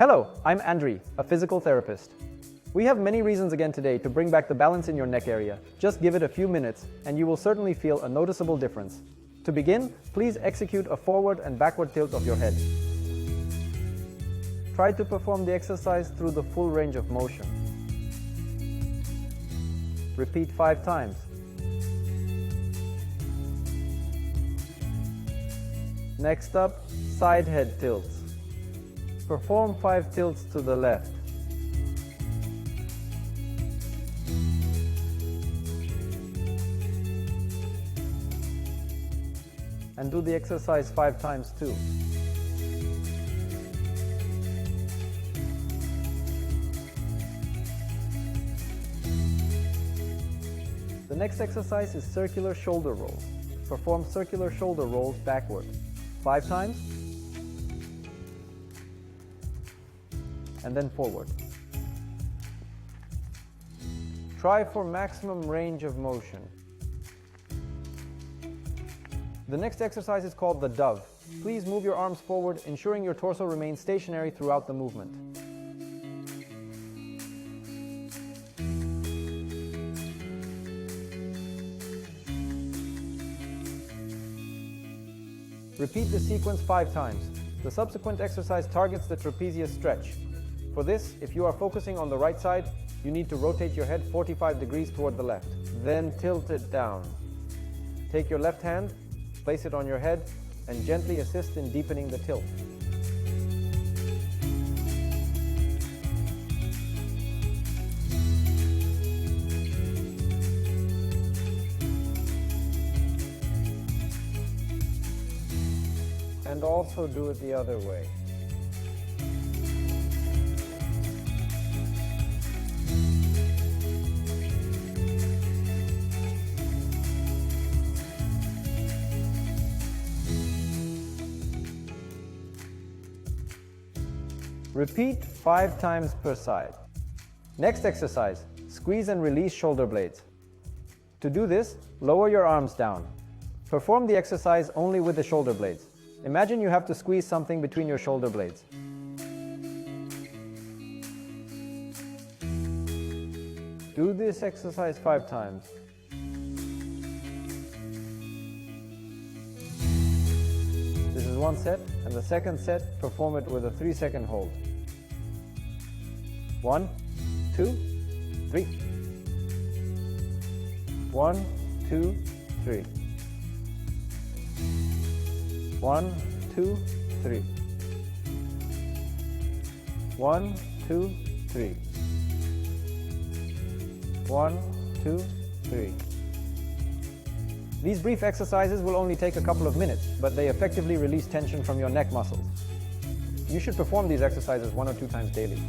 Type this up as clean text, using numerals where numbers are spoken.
Hello, I'm Andriy, a physical therapist. We have many reasons again today to bring back the balance in your neck area. Just give it a few minutes and you will certainly feel a noticeable difference. To begin, please execute a forward and backward tilt of your head. Try to perform the exercise through the full range of motion. Repeat 5 times. Next up, side head tilts. Perform 5 tilts to the left. And do the exercise 5 times too. The next exercise is circular shoulder rolls. Perform circular shoulder rolls backward. 5 times. And then forward. Try for maximum range of motion. The next exercise is called the dove. Please move your arms forward, ensuring your torso remains stationary throughout the movement. Repeat the sequence 5 times. The subsequent exercise targets the trapezius stretch. For this, if you are focusing on the right side, you need to rotate your head 45 degrees toward the left. Then tilt it down. Take your left hand, place it on your head, and gently assist in deepening the tilt. And also do it the other way. Repeat 5 times per side. Next exercise, squeeze and release shoulder blades. To do this, lower your arms down. Perform the exercise only with the shoulder blades. Imagine you have to squeeze something between your shoulder blades. Do this exercise 5 times. This is one set, and the second set, perform it with a 3-second hold. 1, 2, 3. 1, 2, 3. 1, 2, 3. 1, 2, 3. 1, 2, 3. These brief exercises will only take a couple of minutes, but they effectively release tension from your neck muscles. You should perform these exercises 1 or 2 times daily.